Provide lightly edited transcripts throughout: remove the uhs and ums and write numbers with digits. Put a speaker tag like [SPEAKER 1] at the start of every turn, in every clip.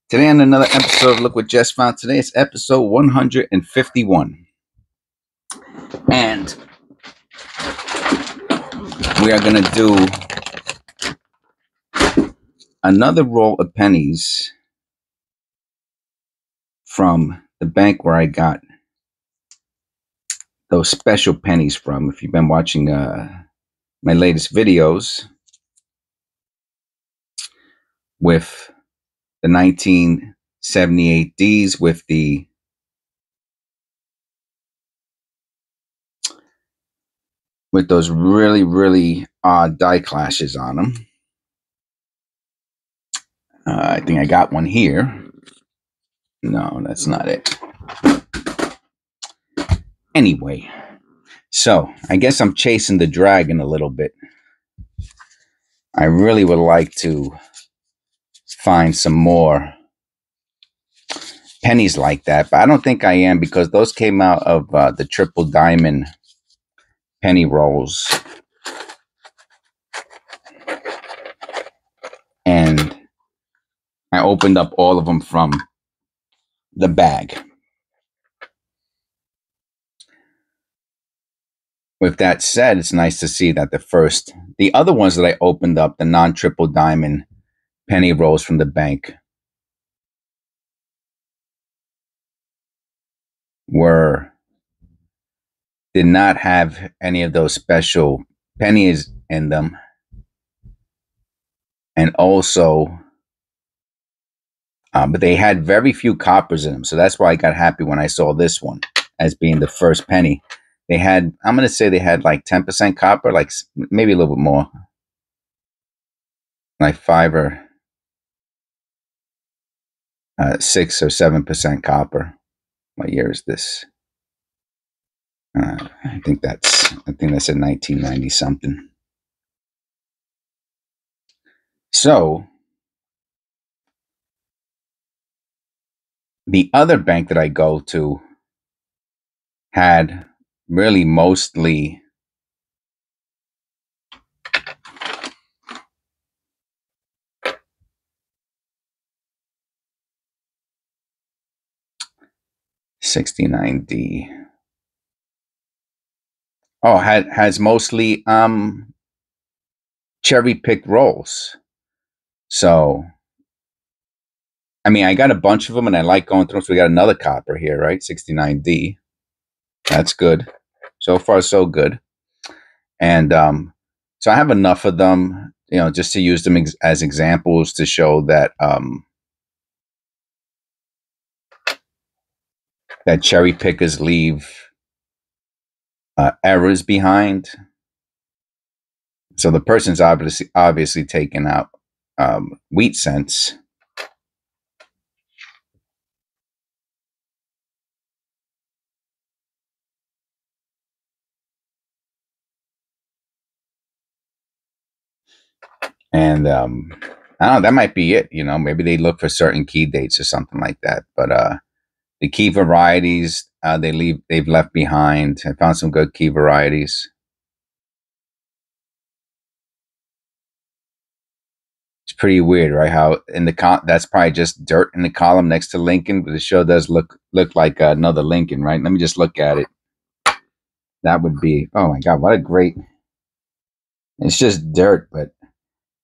[SPEAKER 1] Today on another episode of Look What Jess Found. Today is episode 151. And we are going to do another roll of pennies from the bank where I got those special pennies from. If you've been watching my latest videos with the 1978 Ds with those really odd die clashes on them. I think I got one here. No, that's not it. Anyway, so I guess I'm chasing the dragon a little bit. I really would like to find some more pennies like that, but I don't think I am, because those came out of the triple diamond penny rolls. And I opened up all of them from the bag. With that said, it's nice to see that the other ones that I opened up, the non-triple diamond penny rolls from the bank, did not have any of those special pennies in them. And also, but they had very few coppers in them. So that's why I got happy when I saw this one as being the first penny. They had, I'm going to say they had like 10% copper, like maybe a little bit more. Like 5 or 6 or 7% copper. What year is this? I think that's a 1990 something. So the other bank that I go to had really mostly $69D. Oh, has mostly cherry picked rolls. So I mean, I got a bunch of them and I like going through them. So we got another copper here, right? 69D. That's good. So far, so good. And so I have enough of them, just to use them as examples to show that that cherry pickers leave errors behind. So the person's obviously taken out wheat cents. And I don't know, that might be it. Maybe they look for certain key dates or something like that. But the key varieties they've left behind. I found some good key varieties. It's pretty weird, right? How in the that's probably just dirt in the column next to Lincoln, but the show does look like another Lincoln, right? Let me just look at it. That would be, oh my God, what a great! It's just dirt, but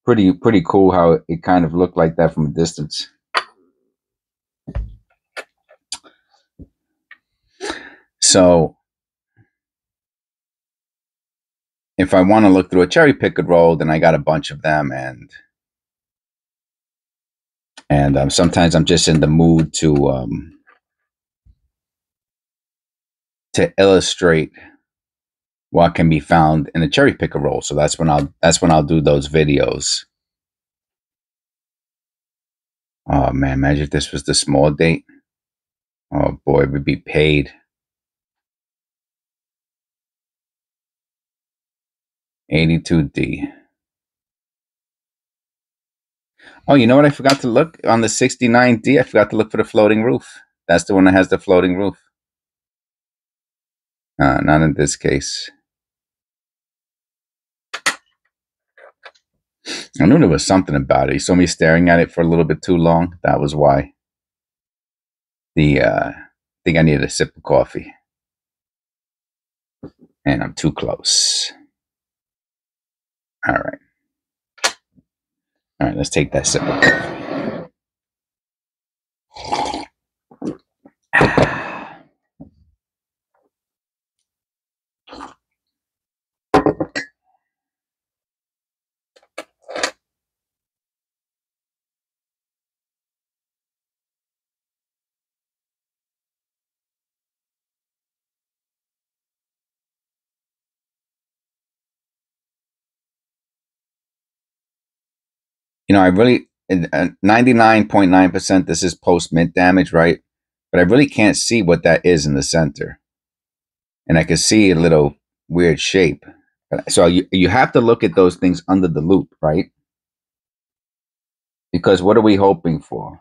[SPEAKER 1] pretty cool how it kind of looked like that from a distance. So if I want to look through a cherry picker roll, then I got a bunch of them, and sometimes I'm just in the mood to illustrate what can be found in a cherry picker roll. So that's when I'll do those videos. Oh man, imagine if this was the small date. Oh boy, we'd be paid. 82D. Oh, you know what? I forgot to look on the 69D. I forgot to look for the floating roof. That's the one that has the floating roof. Not in this case. I knew there was something about it. You saw me staring at it for a little bit too long. That was why. I think I needed a sip of coffee. And I'm too close. All right. All right, let's take that sip of coffee. You know, I really 99.9% this is post mint damage, right? But I really can't see what that is in the center, and I can see a little weird shape. So you have to look at those things under the loop, right? Because what are we hoping for?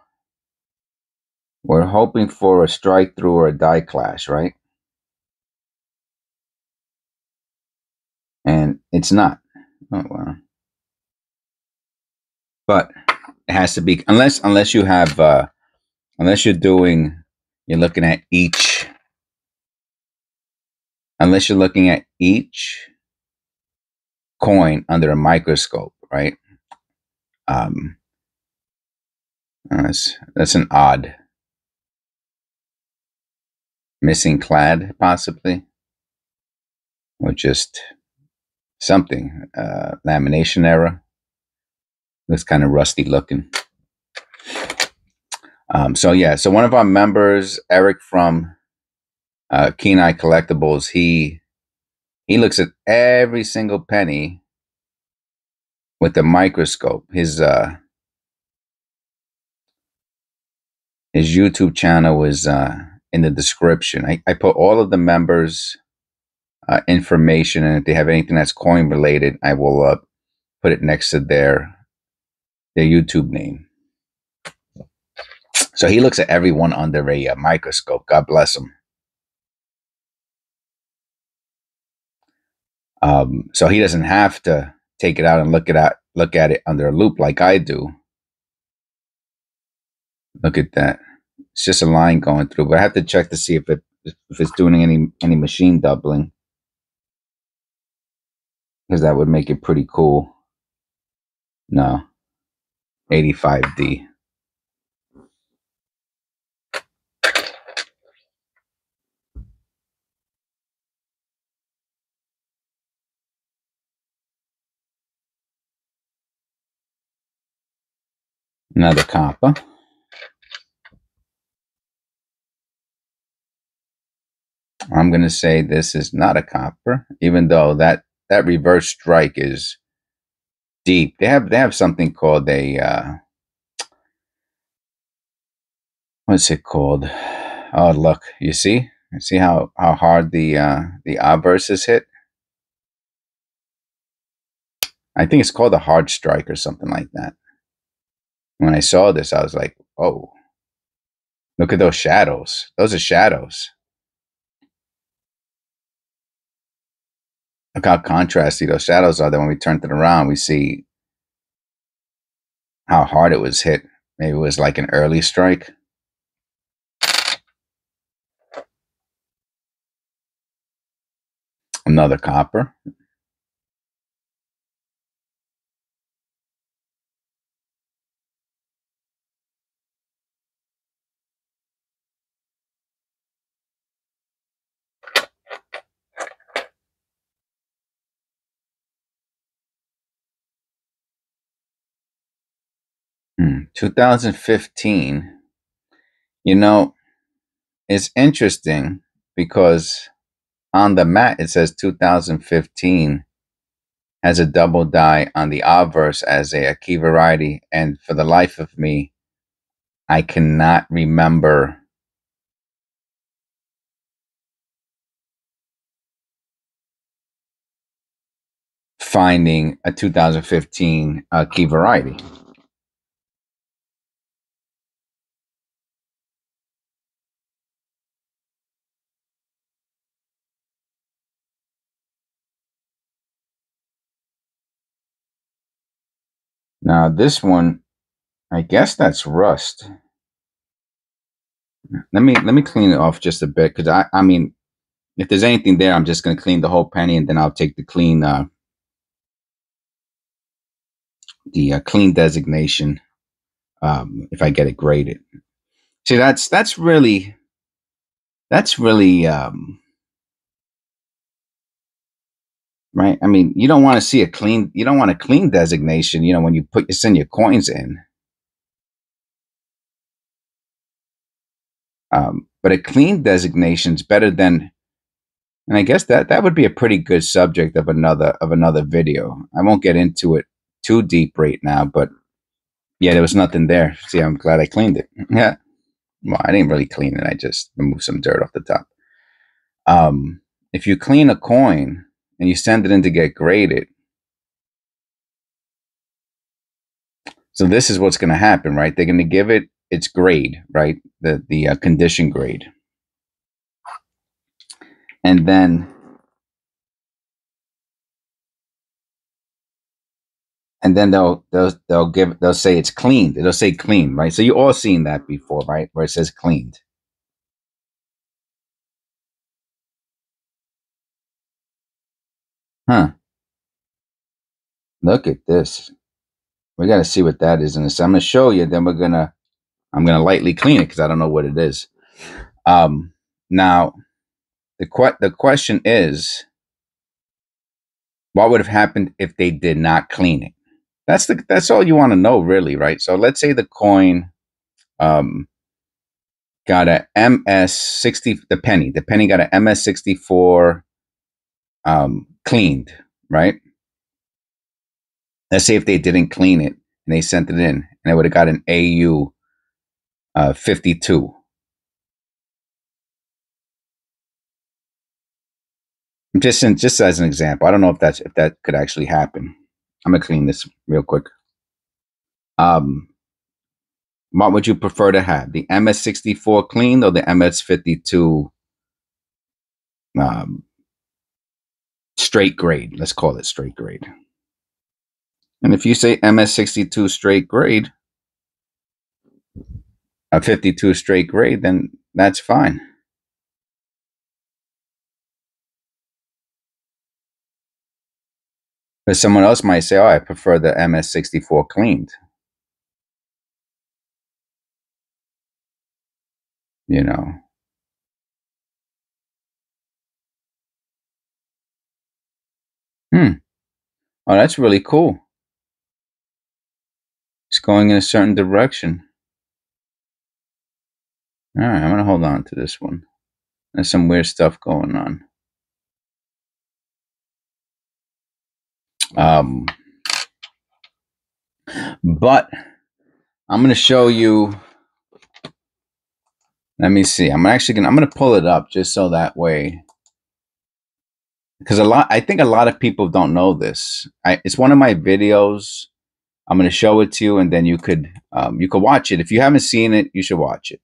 [SPEAKER 1] We're hoping for a strike through or a die clash, right? And it's not. Oh well. But it has to be unless you have unless you're looking at each unless you're looking at each coin under a microscope, right? That's an odd missing clad, possibly, or just something. Lamination error. Looks kind of rusty looking. So yeah, so one of our members, Eric from keeneEyeCollectables, he looks at every single penny with a microscope. His YouTube channel is in the description. I put all of the members' information, and if they have anything that's coin related, I will put it next to their YouTube name. So he looks at everyone under a microscope. God bless him. So he doesn't have to take it out and look at it under a loop like I do. Look at that. It's just a line going through, but I have to check to see if it's doing any machine doubling, because that would make it pretty cool. No. 85D. Another copper. I'm going to say this is not a copper, even though that reverse strike is deep. They have something called a what's it called? Oh, look, you see how hard the obverse is hit. I think it's called a hard strike or something like that. When I saw this, I was like, oh, look at those shadows. Those are shadows. Look how contrasty those shadows are. That when we turned it around, we see how hard it was hit. Maybe it was like an early strike. Another copper. Hmm. 2015. You know, it's interesting because on the mat it says 2015 has a double die on the obverse as a key variety, and for the life of me, I cannot remember finding a 2015 key variety. Now this one, I guess that's rust. Let me clean it off just a bit, because I mean, if there's anything there, I'm just gonna clean the whole penny, and then I'll take the clean clean designation if I get it graded. See, that's really right. I mean, you don't want to see you don't want a clean designation, when you send your coins in. But a clean designation is better than, and I guess that would be a pretty good subject of another video. I won't get into it too deep right now, but yeah, there was nothing there. See, I'm glad I cleaned it. Yeah. Well, I didn't really clean it. I just removed some dirt off the top. If you clean a coin and you send it in to get graded, so this is what's going to happen, right? They're going to give it its grade, right? The condition grade, and then they'll say it's cleaned. It'll say clean, right? So you all seen that before, right? Where it says cleaned. Huh. Look at this. We got to see what that is in this. I'm going to show you. Then I'm going to lightly clean it because I don't know what it is. Now the question is, what would have happened if they did not clean it? That's all you want to know, really, right? So let's say the coin got a MS60, the penny got a MS64 cleaned, right? Let's say if they didn't clean it and they sent it in, and it would have got an AU 52. Just as an example, I don't know if that could actually happen. I'm gonna clean this real quick. What would you prefer to have, the MS64 cleaned or the MS52 straight grade? Let's call it straight grade. And if you say MS62 straight grade, a 52 straight grade, then that's fine. But someone else might say, "Oh, I prefer the MS64 cleaned." You know. Oh, that's really cool. It's going in a certain direction. All right, I'm gonna hold on to this one. There's some weird stuff going on. But I'm gonna show you. Let me see. I'm gonna pull it up just so that way, because I think a lot of people don't know this. It's one of my videos. I'm gonna show it to you, and then you could watch it. If you haven't seen it, you should watch it.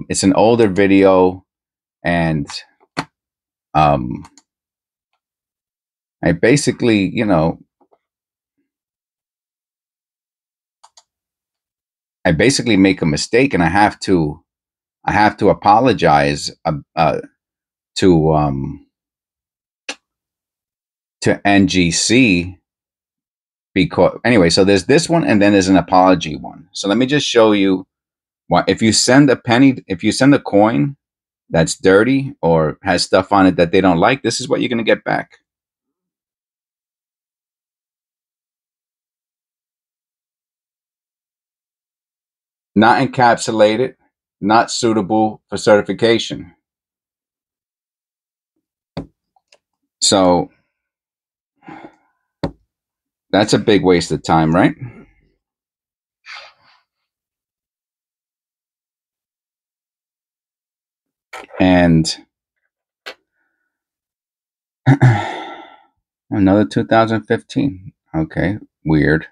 [SPEAKER 1] It's an older video, and I basically, make a mistake, and I have to apologize to NGC, because anyway. So there's this one, and then there's an apology one. So let me just show you what if you send a coin that's dirty or has stuff on it that they don't like. This is what you're going to get back. Not encapsulated, not suitable for certification. So that's a big waste of time, right? And another 2015. Okay, weird.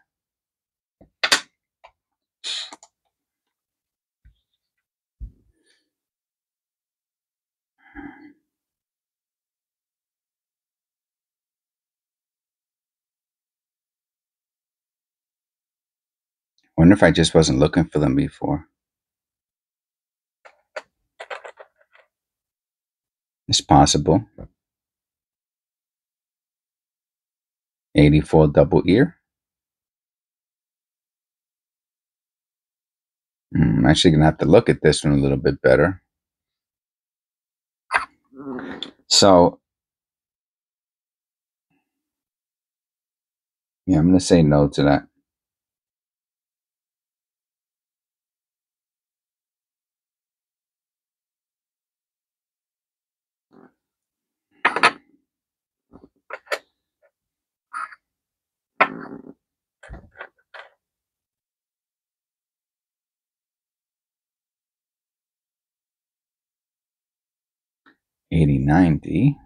[SPEAKER 1] Wonder if I just wasn't looking for them before. It's possible. 84 double ear. I'm actually going to have to look at this one a little bit better. So, yeah, I'm going to say no to that. $80.90.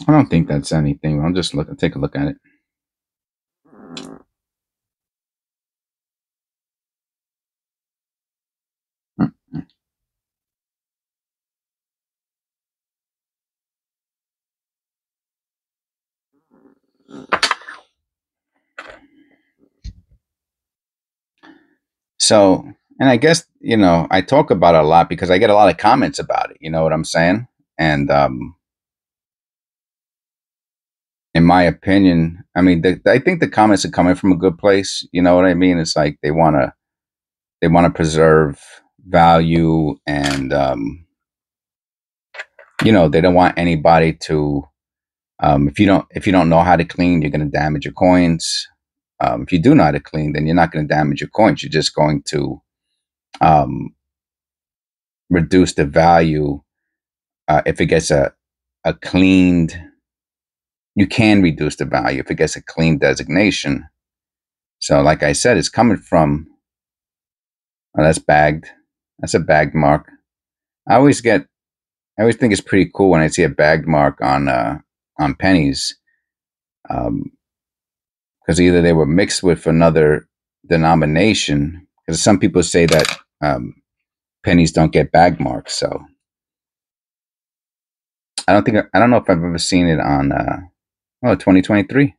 [SPEAKER 1] I don't think that's anything. I'll just take a look at it. So, and I guess, I talk about it a lot because I get a lot of comments about it. You know what I'm saying? And in my opinion, I mean, I think the comments are coming from a good place. You know what I mean? It's like they want to preserve value, and they don't want anybody to. If you don't know how to clean, you're going to damage your coins. If you do know how to clean, then you're not going to damage your coins. You're just going to reduce the value. If it gets a cleaned, you can reduce the value if it gets a clean designation. So, like I said, it's coming from. Oh, that's bagged. That's a bagged mark. I always think it's pretty cool when I see a bagged mark on pennies, because either they were mixed with another denomination. Because some people say that pennies don't get bag marks. So I don't know if I've ever seen it on 2023.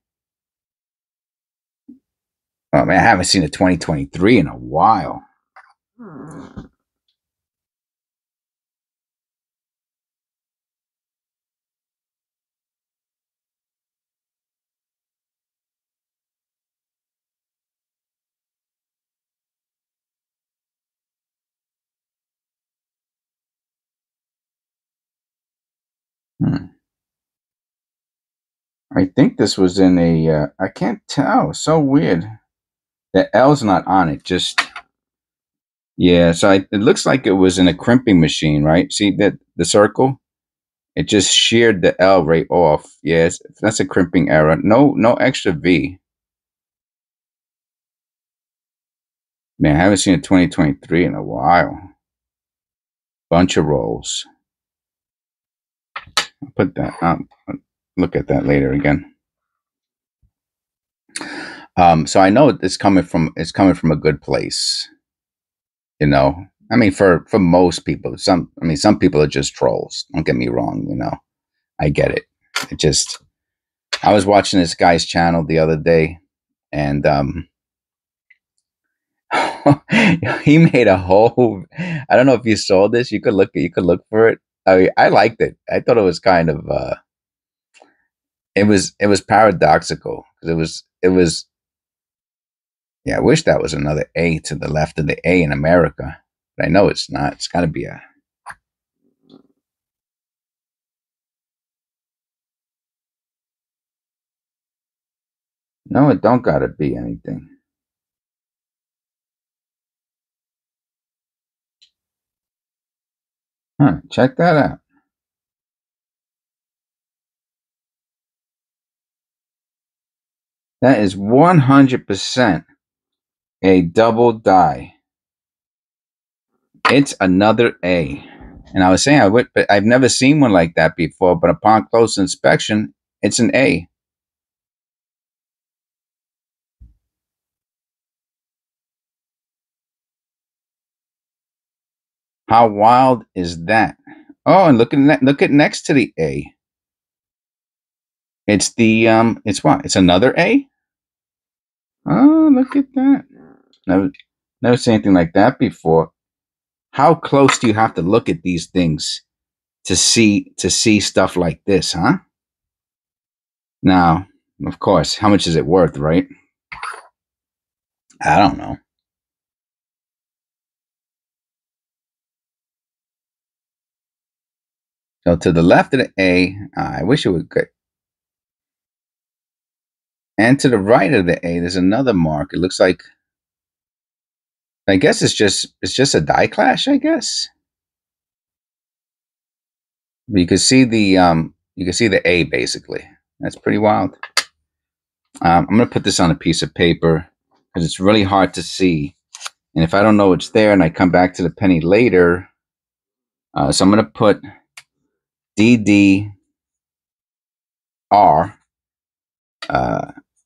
[SPEAKER 1] Oh man, I haven't seen a 2023 in a while. I think this was in a. I can't tell. So weird. The L's not on it. Just yeah. So it looks like it was in a crimping machine, right? See that the circle? It just sheared the L right off. Yes, that's a crimping error. No extra V. Man, I haven't seen a 2023 in a while. Bunch of rolls. I'll put that. Look at that later again. So I know it's coming from a good place. I mean, for most people, some people are just trolls. Don't get me wrong. I get it. I was watching this guy's channel the other day, and he made a whole. I don't know if you saw this. You could look for it. I liked it. I thought it was kind of. It was paradoxical because it was. Yeah, I wish that was another A to the left of the A in America, but I know it's not. It's got to be a. No, it don't got to be anything. Huh, check that out. That is 100% a double die. It's another A. And I was saying I would, but I've never seen one like that before. But upon close inspection, it's an A. How wild is that? Oh, and look at next to the A. It's the it's what? It's another A? Oh, look at that. Never seen anything like that before. How close do you have to look at these things to see stuff like this, huh? Now, of course, how much is it worth, right? I don't know. So to the left of the A, I wish it would get. And to the right of the A, there's another mark. It looks like, I guess it's just a die clash, I guess. But you can see the A basically. That's pretty wild. I'm gonna put this on a piece of paper because it's really hard to see. And if I don't know it's there and I come back to the penny later, so I'm gonna put DDR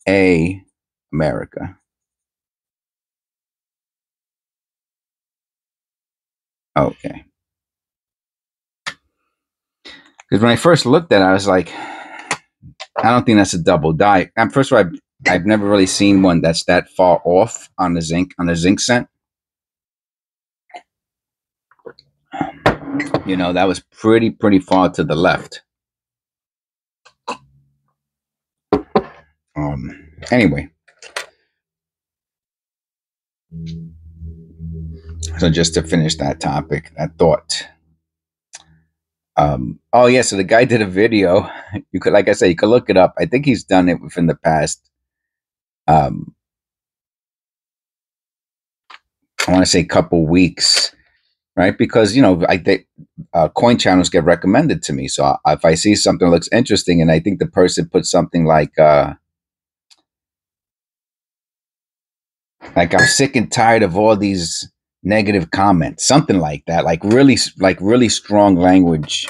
[SPEAKER 1] A America. Okay. Because when I first looked at it, I was like, I don't think that's a double die. First of all, I've never really seen one that's that far off on the zinc scent. You know, that was pretty far to the left. Anyway. So just to finish that topic, that thought. Oh yeah, so the guy did a video. You could, like I said, you could look it up. I think he's done it within the past. I want to say couple weeks, right? Because you know, I think coin channels get recommended to me. So if I see something that looks interesting, and I think the person put something like I'm sick and tired of all these negative comments, something like that, like really strong language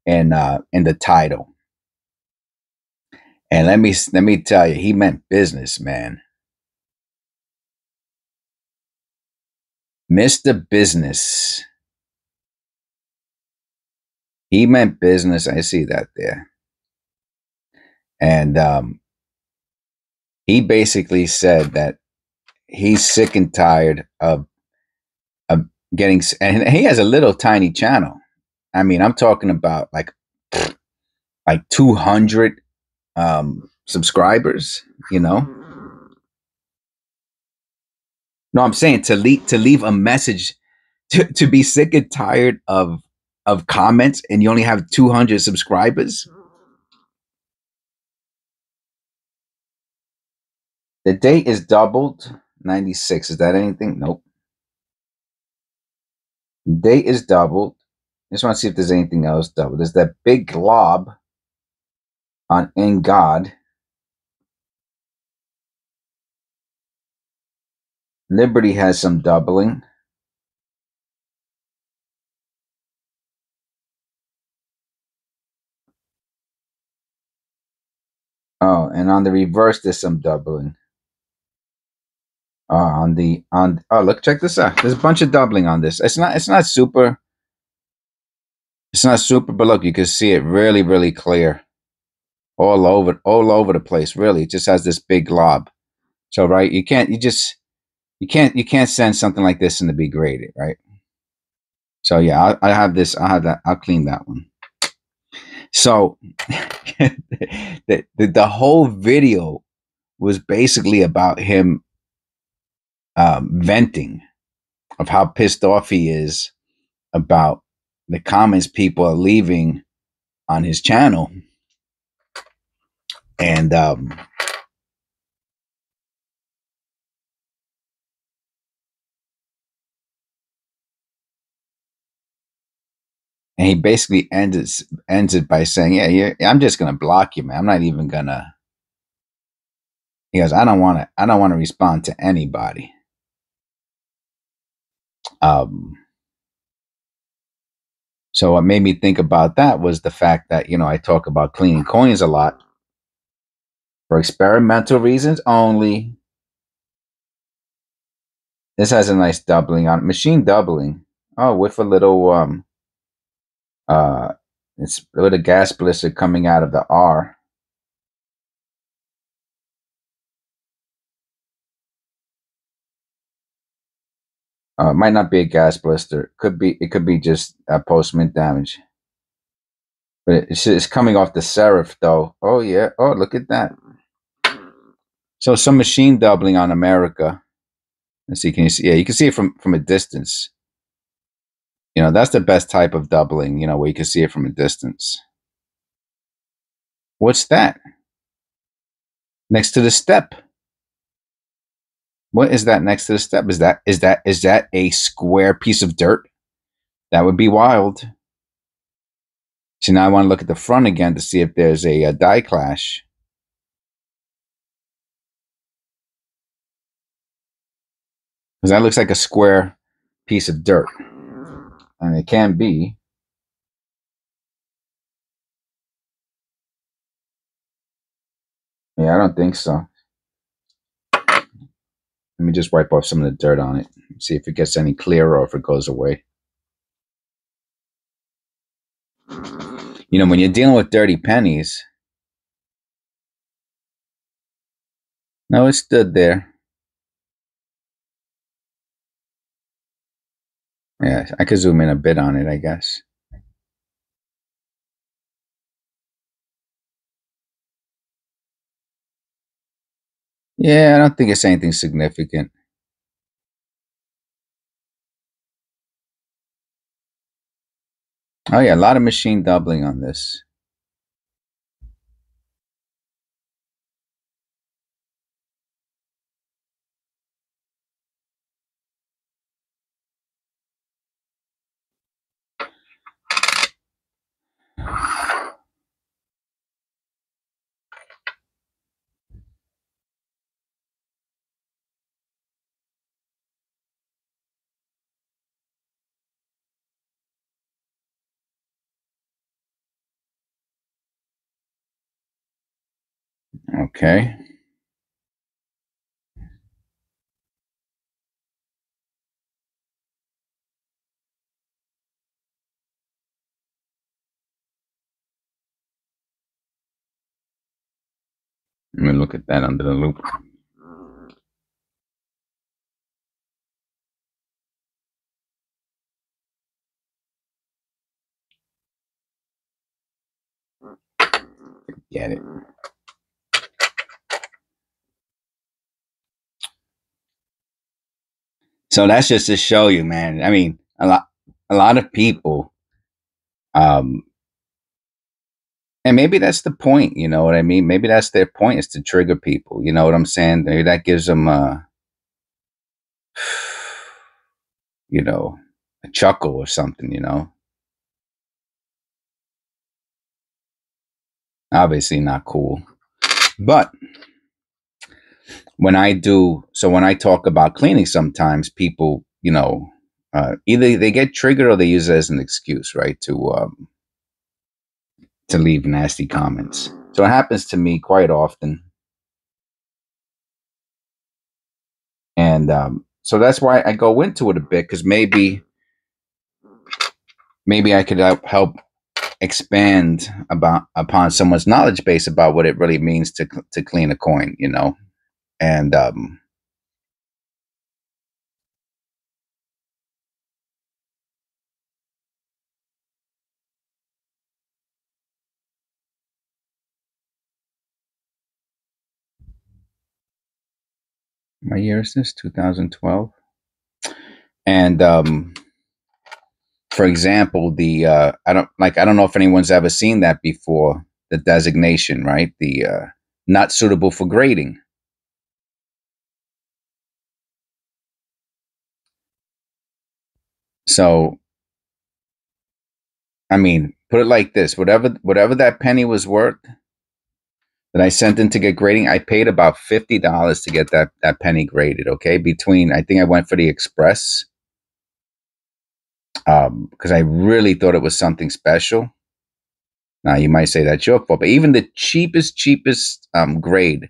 [SPEAKER 1] in the title. And let me tell you, he meant business, man. Mr. Business. He meant business. I see that there. And he basically said that he's sick and tired of getting, and he has a little tiny channel. I mean, I'm talking about like 200 subscribers, you know. No, I'm saying to leave a message, to be sick and tired of comments, and you only have 200 subscribers. The date is doubled. 96. Is that anything? Nope. Date is doubled. I just want to see if there's anything else doubled. There's that big glob on In God. Liberty has some doubling. Oh, and on the reverse, there's some doubling. Oh, look, check this out. There's a bunch of doubling on this. It's not super. It's not super, but look, you can see it really clear. All over the place, really. It just has this big glob. So, right, you can't send something like this in to be graded, right? So yeah, I have this. I have that. I'll clean that one. So the whole video was basically about him venting of how pissed off he is about the comments people are leaving on his channel. And he basically ends it by saying, "Yeah, I'm just gonna block you, man. I'm not even gonna." He goes, "I don't want to respond to anybody." So what made me think about that was the fact that, you know, I talk about cleaning coins a lot for experimental reasons only. This has a nice doubling on it. Machine doubling. Oh, with a little it's with a gas blister coming out of the R. It might not be a gas blister. It could be just post-mint damage. But it's coming off the serif though. Oh yeah. Oh, look at that. So some machine doubling on America. Let's see. Can you see? Yeah, you can see it from a distance. You know, that's the best type of doubling. You know, where you can see it from a distance. What's that? Next to the step. What is that next to the step? Is that a square piece of dirt? That would be wild. So now I want to look at the front again to see if there's a die clash. Because that looks like a square piece of dirt. And it can be. Yeah, I don't think so. Let me just wipe off some of the dirt on it. See if it gets any clearer or if it goes away. You know, when you're dealing with dirty pennies. No, it stood there. Yeah, I could zoom in a bit on it, I guess. Yeah, I don't think it's anything significant. Oh yeah, a lot of machine doubling on this. Okay. Let me look at that under the loop. Get it. So that's just to show you, man. I mean, a lot of people, and maybe that's the point. You know what I mean? Maybe that's their point, is to trigger people. You know what I'm saying? Maybe that gives them, you know, a chuckle or something. You know, obviously not cool, but when I talk about cleaning, sometimes people, you know, either they get triggered or they use it as an excuse, right, to leave nasty comments. So it happens to me quite often, and so that's why I go into it a bit, because maybe I could help expand upon someone's knowledge base about what it really means to clean a coin, you know, and what year is this? 2012. And for example, the I don't know if anyone's ever seen that before. The designation, right? The not suitable for grading. So, I mean, put it like this: whatever that penny was worth that I sent in to get grading, I paid about $50 to get that penny graded. Okay, between, I think I went for the express. because I really thought it was something special. Now you might say that's your fault, but even the cheapest grade,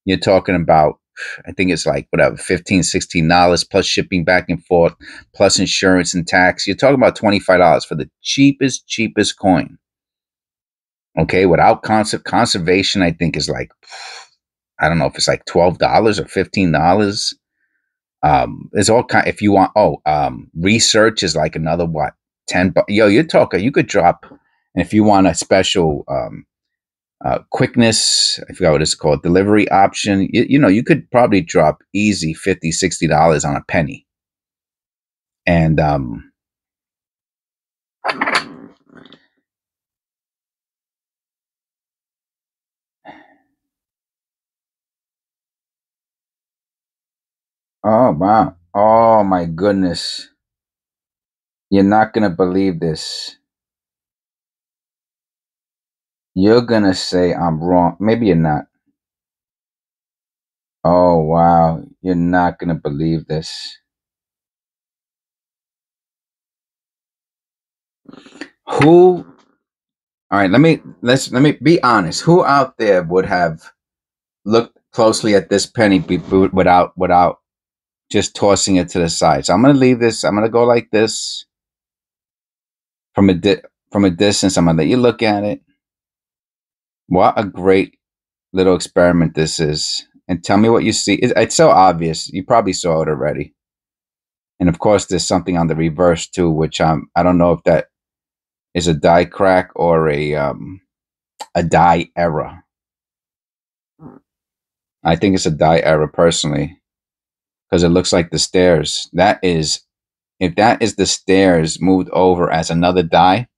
[SPEAKER 1] you're talking about, I think it's like whatever, $15, $16 plus shipping back and forth, plus insurance and tax. You're talking about $25 for the cheapest coin. Okay, without conservation, I think is like, I don't know if it's like $12 or $15. There's all kind. If you want, research is like another what, 10. Yo, you're talking. You could drop, and if you want a special quickness, I forgot what it's called, delivery option. You know, you could probably drop easy $50, $60 on a penny, and oh wow, oh my goodness, you're not gonna believe this. You're gonna say I'm wrong. Maybe you're not. Oh wow, you're not gonna believe this. Who? All right, let me be honest. Who out there would have looked closely at this penny without just tossing it to the side? So I'm gonna leave this. I'm gonna go like this from a distance. I'm gonna let you look at it. What a great little experiment this is, and tell me what you see. It's so obvious. You probably saw it already. And of course, there's something on the reverse too, which I don't know if that is a die crack or a die error. I think it's a die error personally, because it looks like the stairs. That is, if that is the stairs moved over as another die,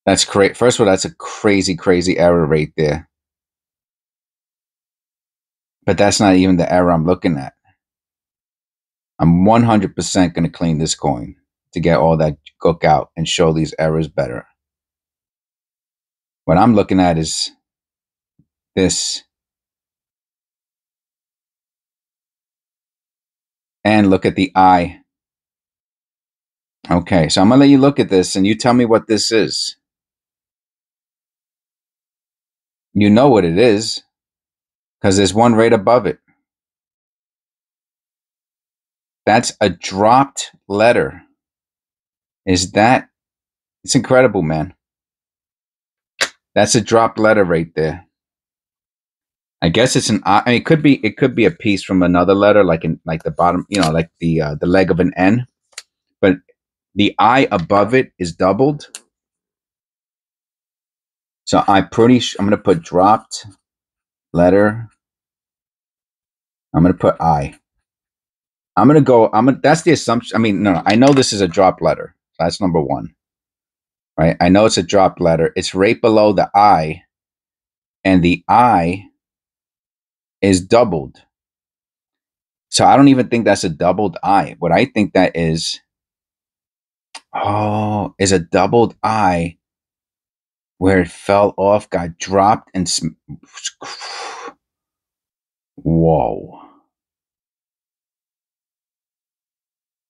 [SPEAKER 1] that's great. First of all, that's a crazy error right there. But that's not even the error I'm looking at. I'm 100% going to clean this coin to get all that gook out and show these errors better. What I'm looking at is this. And look at the eye. Okay, so I'm going to let you look at this and you tell me what this is. You know what it is, because there's one right above it. That's a dropped letter. It's incredible, man. That's a dropped letter right there. I guess it's an I. I mean, it could be a piece from another letter, like the bottom, you know, like the leg of an N. But the I above it is doubled. So I'm gonna put dropped letter. I'm gonna put I. That's the assumption. I mean, no, I know this is a dropped letter. That's number one. Right? I know it's a dropped letter. It's right below the I, and the I is doubled. So I don't even think that's a doubled I. What I think that is a doubled I where it fell off, got dropped, and whoa.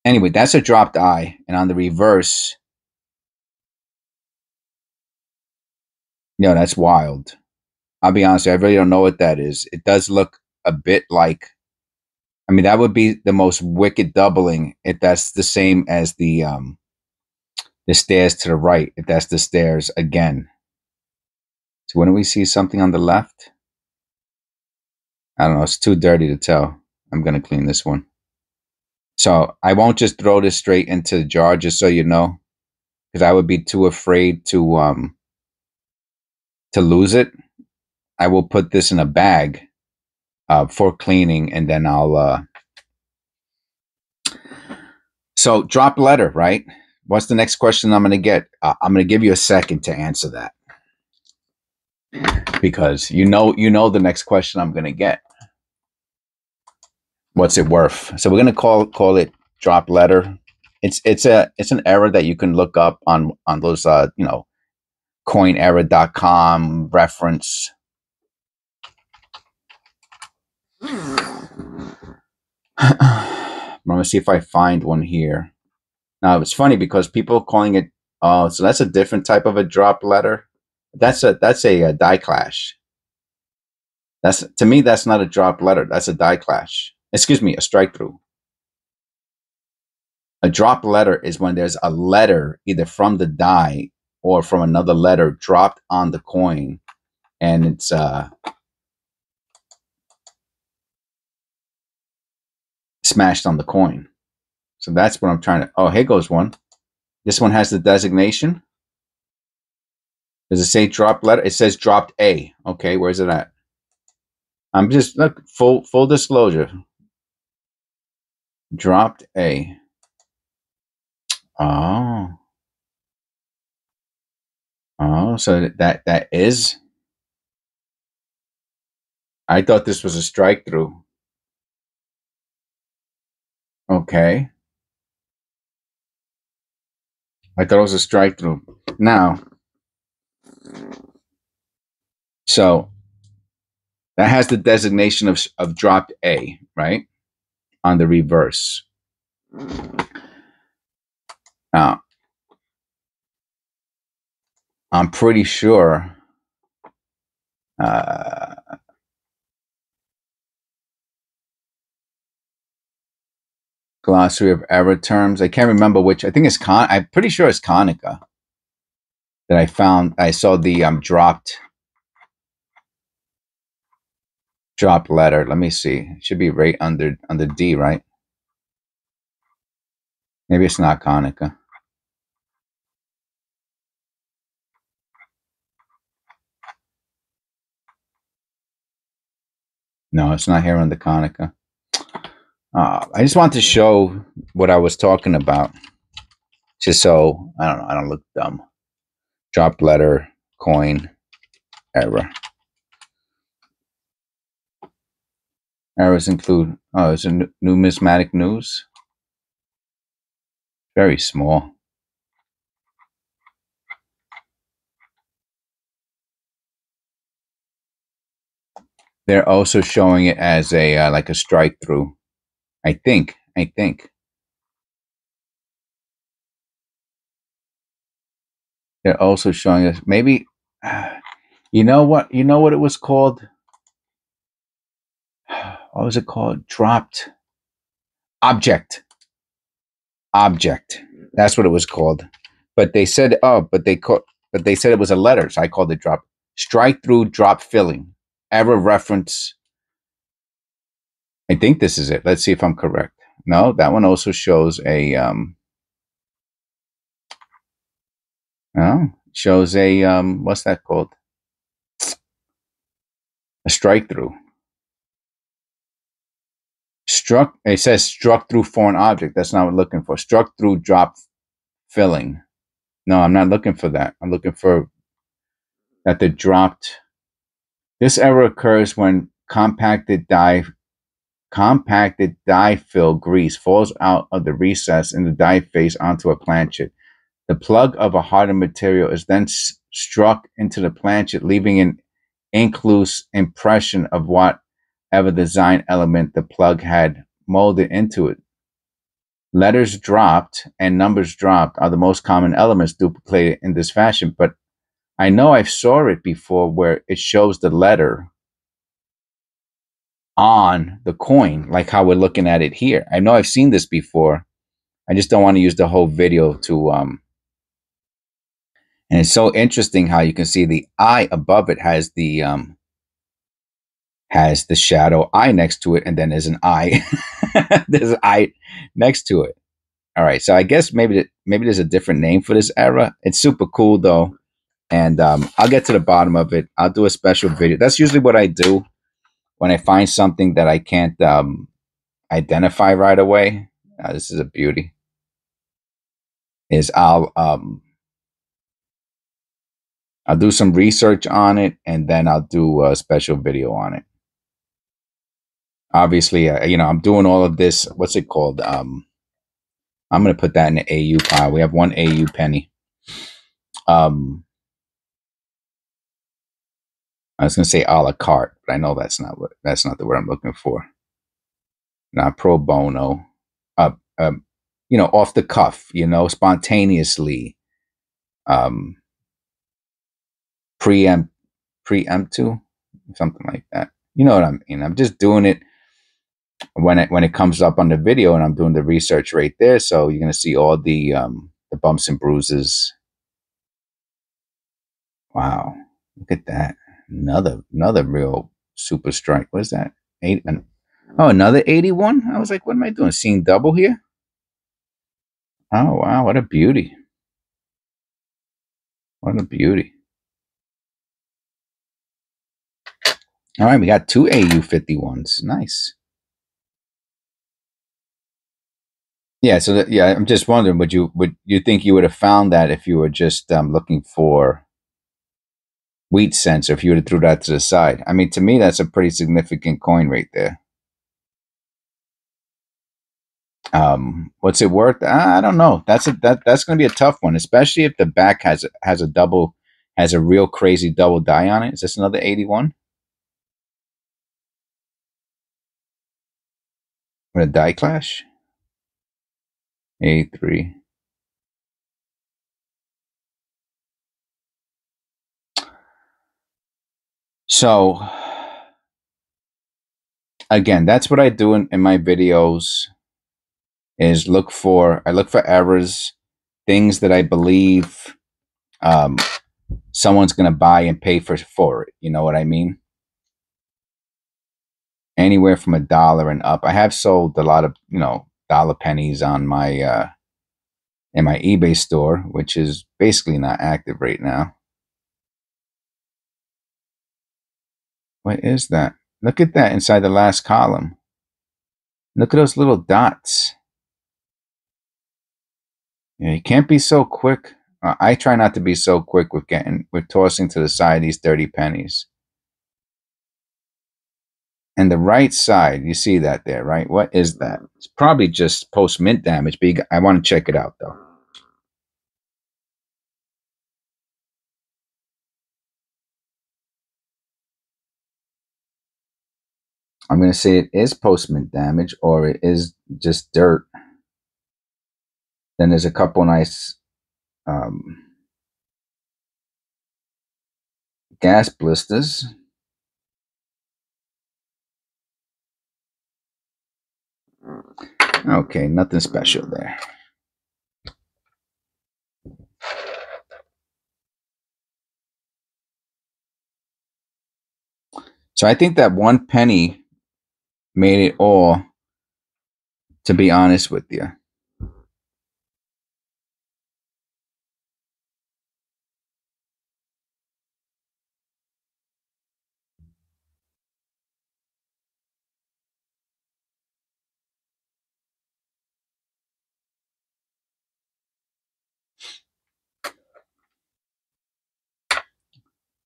[SPEAKER 1] Anyway, that's a dropped I, and on the reverse, that's wild. I'll be honest, I really don't know what that is. It does look a bit like, I mean, that would be the most wicked doubling if that's the same as the stairs to the right, if that's the stairs again. So when do we see something on the left? I don't know. It's too dirty to tell. I'm going to clean this one. So I won't just throw this straight into the jar, just so you know, because I would be too afraid to lose it. I will put this in a bag for cleaning, and then I'll. So drop letter, right? What's the next question I'm going to get? I'm going to give you a second to answer that, because you know the next question I'm going to get. What's it worth? So we're going to call it drop letter. It's an error that you can look up on those coinerror.com reference. I'm going to see if I find one here. Now, it's funny because people are calling it, oh, so that's a different type of a drop letter. That's a die clash. To me, that's not a drop letter. That's a die clash. Excuse me, a strike through. A drop letter is when there's a letter either from the die or from another letter dropped on the coin, and it's smashed on the coin. So that's what I'm trying to. Oh, here goes one. This one has the designation. Does it say drop letter? It says dropped A. Okay, where's it at? I'm just look full disclosure. Dropped A. Oh. Oh, so that is. I thought this was a strike through. Okay. I thought it was a strike through. Now, so that has the designation of dropped A, right? On the reverse. Now, I'm pretty sure glossary of error terms. I can't remember which. I think it's I'm pretty sure it's Konica that I found. I saw the dropped letter. Let me see. It should be right under D, right? Maybe it's not Konica. No, it's not here under Konica. I just want to show what I was talking about, just so I don't know. I don't look dumb. Drop letter, coin, error. Errors include. Oh, it's a numismatic news. Very small. They're also showing it as a like a strike through. I think. They're also showing us maybe. You know what it was called? What was it called? Dropped object. That's what it was called. But they said, but they said it was a letter, so I called it drop. Strike through, drop filling. Error reference. I think this is it. Let's see if I'm correct. No, that one also shows a what's that called? A strike through. It says struck through foreign object. That's not what I'm looking for. Struck through drop filling. No, I'm not looking for that. I'm looking for that the dropped. This error occurs when compacted die fill grease falls out of the recess in the die face onto a planchet. The plug of a hardened material is then struck into the planchet, leaving an ink-loose impression of whatever design element the plug had molded into it. Letters dropped and numbers dropped are the most common elements duplicated in this fashion, but I know I've saw it before where it shows the letter on the coin, like how we're looking at it here. I know I've seen this before. I just don't want to use the whole video to and it's so interesting how you can see the eye above it has the shadow eye next to it, and then there's an eye. There's an eye next to it. All right, so I guess maybe there's a different name for this error. It's super cool though, and I'll get to the bottom of it. I'll do a special video. That's usually what I do when I find something that I can't identify right away. This is a beauty. Is I'll do some research on it, and then I'll do a special video on it. Obviously, I'm doing all of this. What's it called? I'm going to put that in the AU pile. We have one AU penny. I was going to say a la carte, but I know that's not the word I'm looking for. Not pro bono. you know, off the cuff, you know, spontaneously, um, preemptive, something like that. You know what I mean? I'm just doing it when it comes up on the video, and I'm doing the research right there. So you're gonna see all the bumps and bruises. Wow, look at that! Another real super strike. What is that? Oh, another 81. I was like, what am I doing? Seeing double here? Oh wow, what a beauty! What a beauty! All right, we got two AU 51s. Nice. Yeah, so yeah, I'm just wondering, would you think you would have found that if you were just looking for wheat cents, or if you would have threw that to the side? I mean, to me, that's a pretty significant coin right there. What's it worth? I don't know. That's going to be a tough one, especially if the back has a real crazy double die on it. Is this another 81 with a die clash? 83. So again, that's what I do in my videos. Is I look for errors, things that I believe um, someone's going to buy and pay for it. You know what I mean? Anywhere from $1 and up. I have sold a lot of, you know, dollar pennies on my in my eBay store, which is basically not active right now. What is that? Look at that inside the last column. Look at those little dots. Yeah, you can't be so quick. I try not to be so quick with tossing to the side these 30 pennies. And the right side, you see that there, right? What is that? It's probably just post-mint damage, but I want to check it out, though. I'm going to say it is post-mint damage, or it is just dirt. Then there's a couple nice gas blisters. Okay, nothing special there. So I think that 1 penny made it all, to be honest with you.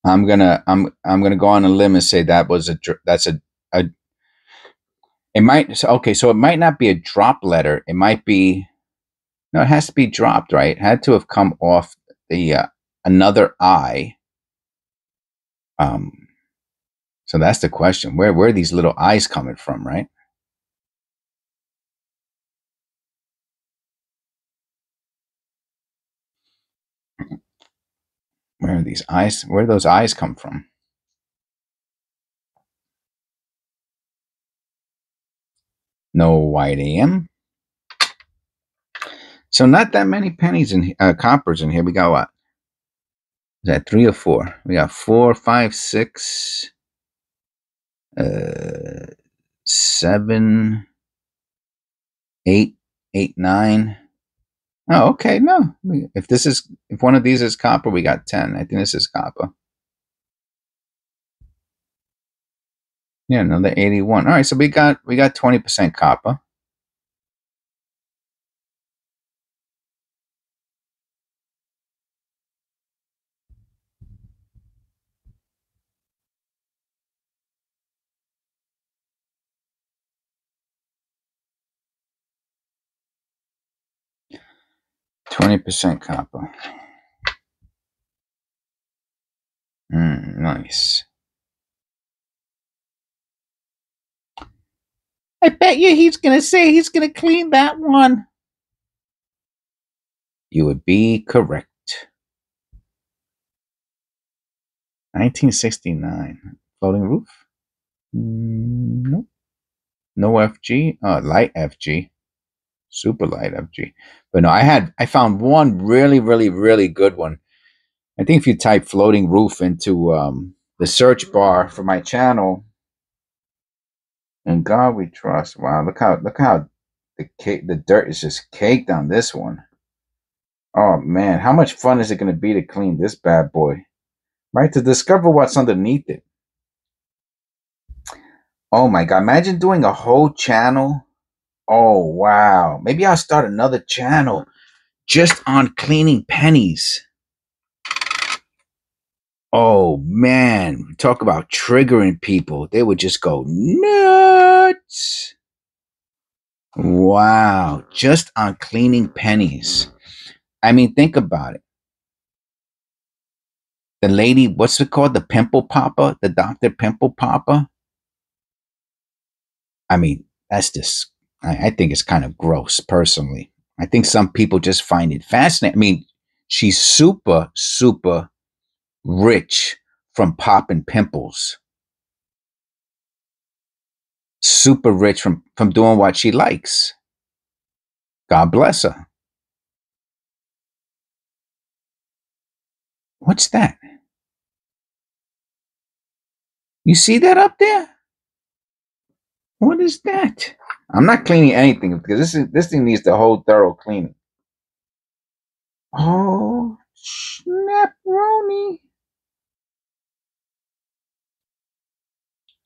[SPEAKER 1] I'm gonna go on a limb and say that was a it might, okay, so it might not be a drop letter. It might be, no, it has to be dropped, right? It had to have come off the another eye. So that's the question. Where are these little eyes coming from, right? Where are these eyes? Where do those eyes come from? No white AM. So not that many pennies in coppers in here. We got what? Is that 3 or 4? We got 4, 5, 6, 7, 8, 8, 9. Oh, okay. No, if one of these is copper, we got 10. I think this is copper. Yeah, another 81. All right, so we got 20% copper. %20 copper. Nice. I bet you he's going to say he's going to clean that one. You would be correct. 1969. Floating roof? Nope. No FG? Light FG. Super light FG. But no, I found one really, really, really good one. I think if you type floating roof into the search bar for my channel, in God we trust. Wow, look how the dirt is just caked on this one. Oh man, how much fun is it going to be to clean this bad boy? Right, to discover what's underneath it. Oh my God, imagine doing a whole channel. Oh wow, maybe I'll start another channel just on cleaning pennies. Oh man, talk about triggering people. They would just go nuts. Wow, just on cleaning pennies. I mean, think about it. The lady, what's it called? The pimple popper? The Dr. Pimple Popper? I mean, that's just, I think it's kind of gross, personally. I think some people just find it fascinating. I mean, she's super, super rich from popping pimples. Super rich from doing what she likes. God bless her. What's that? You see that up there? What is that? I'm not cleaning anything because this thing needs the whole thorough cleaning. Oh, snap-roni.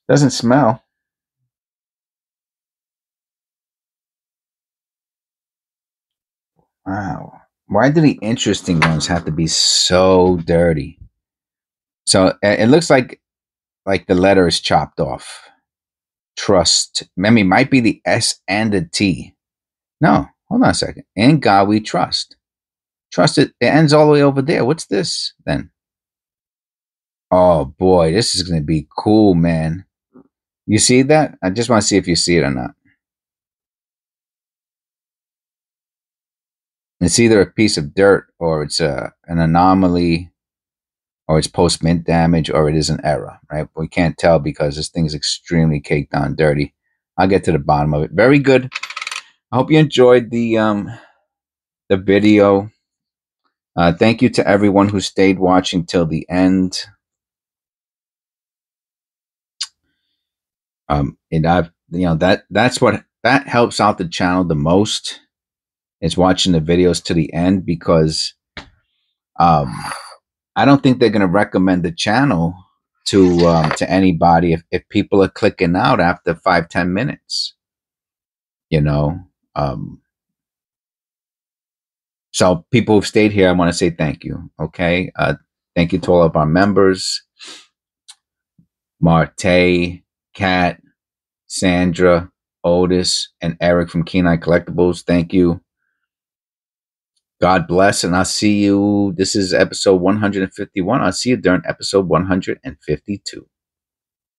[SPEAKER 1] Doesn't smell. Wow. Why do the interesting ones have to be so dirty? So it looks like the letter is chopped off. Trust. I mean, might be the S and the T. No, hold on a second. In God we trust. Trust it. It ends all the way over there. What's this then? Oh boy, this is going to be cool, man. You see that? I just want to see if you see it or not. It's either a piece of dirt or it's an anomaly or it's post-mint damage or it is an error, right? We can't tell because this thing is extremely caked on dirty. I'll get to the bottom of it. Very good. I hope you enjoyed the video. Thank you to everyone who stayed watching till the end. That's what helps out the channel the most is watching the videos to the end because I don't think they're going to recommend the channel to anybody if people are clicking out after 5-10 minutes. So people who've stayed here, I want to say thank you. Okay, thank you to all of our members: Mar-Tay, Cat, Sandra, Otis, and Eric from keeneEyeCollectables. Thank you. God bless, and I'll see you. This is episode 151. I'll see you during episode 152.